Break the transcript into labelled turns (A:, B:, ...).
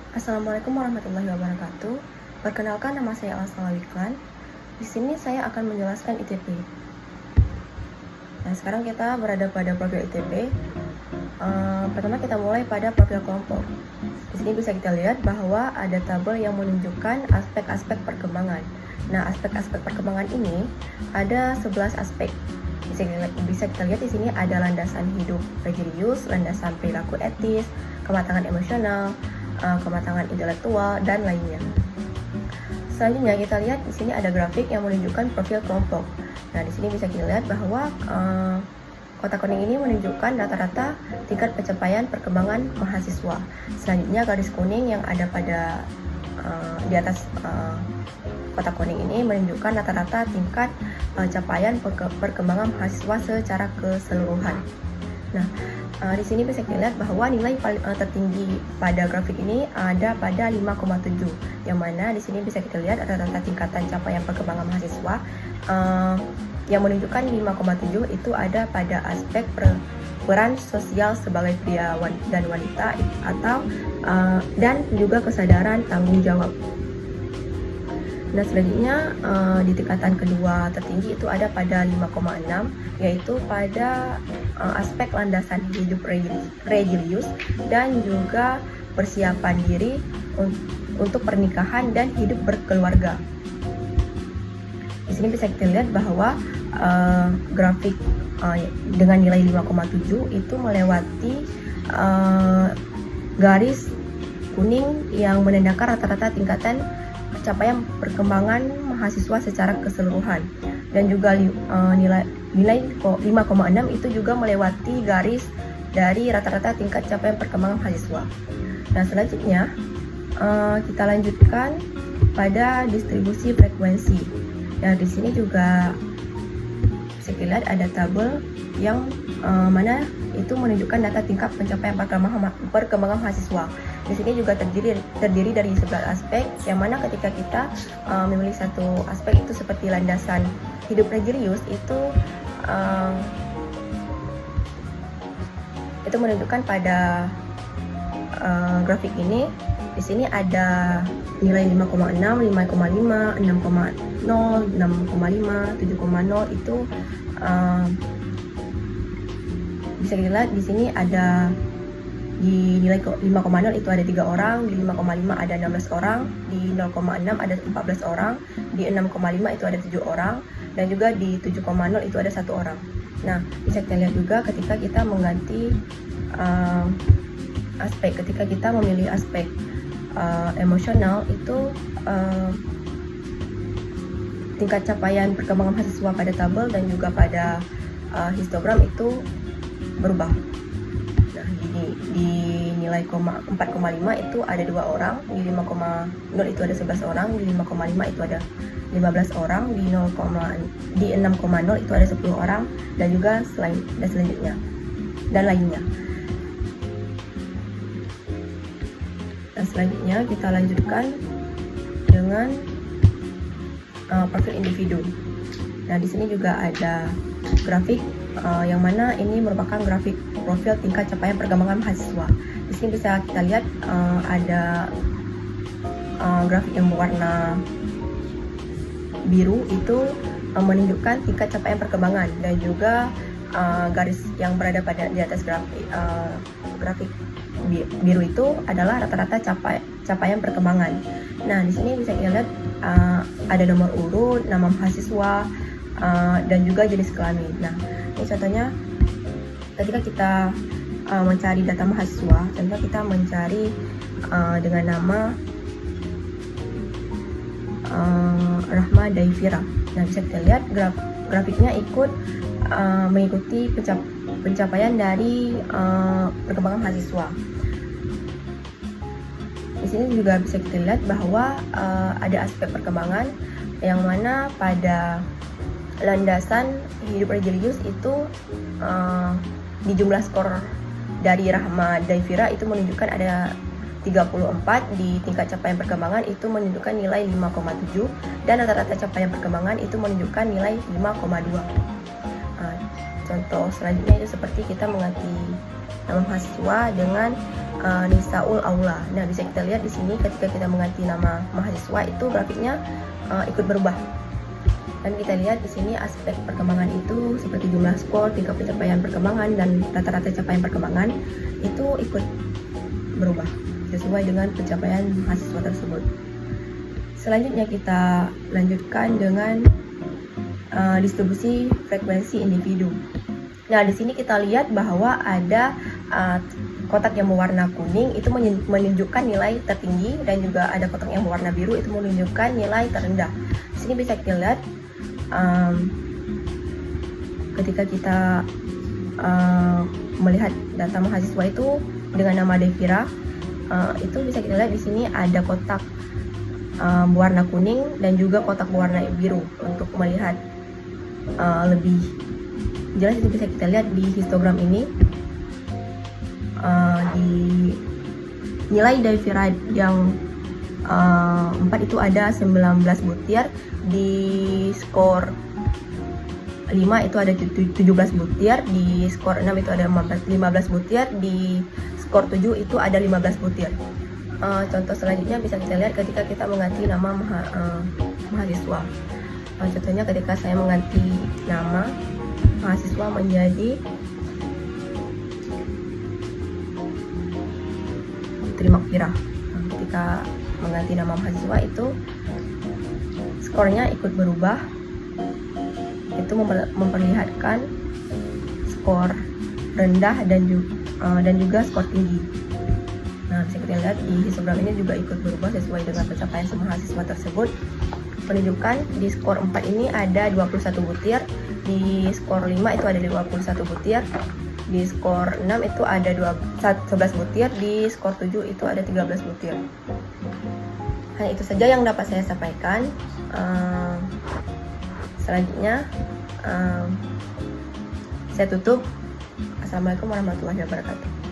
A: Assalamualaikum warahmatullahi wabarakatuh. Perkenalkan, nama saya Al-Salawiklan. Di sini saya akan menjelaskan ITP. Nah, sekarang kita berada pada profil ITP. Pertama kita mulai pada profil kelompok. Di sini bisa kita lihat bahwa ada tabel yang menunjukkan aspek-aspek perkembangan. Nah, aspek-aspek perkembangan ini ada 11 aspek. Bisa kita lihat di sini ada landasan hidup religius, landasan perilaku etis, kematangan emosional, kematangan intelektual, dan lainnya. Selanjutnya kita lihat di sini ada grafik yang menunjukkan profil kelompok. Nah, di sini bisa kita lihat bahwa kotak kuning ini menunjukkan rata-rata tingkat pencapaian perkembangan mahasiswa. Selanjutnya garis kuning yang ada pada di atas kotak kuning ini menunjukkan rata-rata tingkat capaian perkembangan mahasiswa secara keseluruhan. Nah, di sini bisa kita lihat bahwa nilai paling tertinggi pada grafik ini ada pada 5,7, yang mana di sini bisa kita lihat rata-rata tingkatan capaian perkembangan mahasiswa yang menunjukkan 5,7 itu ada pada aspek peran sosial sebagai pria dan wanita atau dan juga kesadaran tanggung jawab. Nah, selanjutnya di tingkatan kedua tertinggi itu ada pada 5,6, yaitu pada aspek landasan hidup religius dan juga persiapan diri untuk pernikahan dan hidup berkeluarga. Di sini bisa kita lihat bahwa grafik dengan nilai 5,7 itu melewati garis kuning yang menandakan rata-rata tingkatan capaian perkembangan mahasiswa secara keseluruhan, dan juga nilai 5,6 itu juga melewati garis dari rata-rata tingkat capaian perkembangan mahasiswa. Nah, selanjutnya kita lanjutkan pada distribusi frekuensi. Nah, di sini juga bisa dilihat ada tabel yang mana itu menunjukkan data tingkat pencapaian perkembangan mahasiswa. Di sini juga terdiri dari 11 aspek, yang mana ketika kita memilih satu aspek itu seperti landasan hidup religius itu menunjukkan pada grafik ini. Di sini ada nilai 5,6, 5,5, 6,0, 6,5, 7,0 itu bisa dilihat di sini ada di nilai 5,0 itu ada 3 orang, di 5,5 ada 16 orang, di 0,6 ada 14 orang, di 6,5 itu ada 7 orang, dan juga di 7,0 itu ada 1 orang. Nah, bisa kita lihat juga ketika kita mengganti aspek, ketika kita memilih aspek emosional itu tingkat capaian perkembangan mahasiswa pada tabel dan juga pada histogram itu berubah. Nah, di nilai 4,5 itu ada 2 orang, di 5,0 itu ada 11 orang, di 5,5 itu ada 15 orang, di 6,0 itu ada 10 orang, dan juga selanjutnya dan lainnya. Dan selanjutnya kita lanjutkan dengan profil individu. Nah, di sini juga ada grafik yang mana ini merupakan grafik profil tingkat capaian perkembangan mahasiswa. Di sini bisa kita lihat ada grafik yang berwarna biru itu menunjukkan tingkat capaian perkembangan, dan juga garis yang berada di atas grafik biru itu adalah rata-rata capaian perkembangan. Nah, di sini bisa kita lihat ada nomor urut, nama mahasiswa, dan juga jenis kelamin. Nah, ini contohnya ketika kita mencari data mahasiswa, contoh kita mencari dengan nama Rahma Daifira. Nah, bisa kita lihat grafiknya ikut mengikuti pencapaian dari perkembangan mahasiswa. Di sini juga bisa kita lihat bahwa ada aspek perkembangan yang mana pada landasan hidup religius itu di jumlah skor dari Rahma Daifira itu menunjukkan ada 34, di tingkat capaian perkembangan itu menunjukkan nilai 5,7, dan rata-rata capaian perkembangan itu menunjukkan nilai 5,2. Contoh selanjutnya itu seperti kita mengganti nama mahasiswa dengan Nisaul Aula. Nah, bisa kita lihat di sini ketika kita mengganti nama mahasiswa itu grafiknya ikut berubah. Dan kita lihat di sini aspek perkembangan itu seperti jumlah skor, tingkat pencapaian perkembangan, dan rata-rata capaian perkembangan itu ikut berubah sesuai dengan pencapaian mahasiswa tersebut. Selanjutnya kita lanjutkan dengan distribusi frekuensi individu. Nah, di sini kita lihat bahwa ada kotak yang berwarna kuning itu menunjukkan nilai tertinggi, dan juga ada kotak yang berwarna biru itu menunjukkan nilai terendah. Di sini bisa kita lihat ketika kita melihat data mahasiswa itu dengan nama Devira, itu bisa kita lihat di sini ada kotak berwarna kuning dan juga kotak berwarna biru. Untuk melihat lebih jelas itu bisa kita lihat di histogram ini. Di nilai Devira yang 4 itu ada 19 butir, di skor 5 itu ada 17 butir, di skor 6 itu ada 15 butir, di skor 7 itu ada 15 butir. Contoh selanjutnya bisa kita lihat ketika kita mengganti nama mahasiswa. Contohnya ketika saya mengganti nama mahasiswa menjadi Trimakvira. Ketika mengganti nama mahasiswa itu skornya ikut berubah, itu memperlihatkan skor rendah dan juga skor tinggi. Nah, bisa kita lihat di histogram ini juga ikut berubah sesuai dengan pencapaian mahasiswa tersebut. Menunjukkan di skor 4 ini ada 21 butir, di skor 5 itu ada 21 butir, di skor 6 itu ada 11 butir, di skor 7 itu ada 13 butir. Hanya itu saja yang dapat saya sampaikan. Selanjutnya saya tutup. Assalamualaikum warahmatullahi wabarakatuh.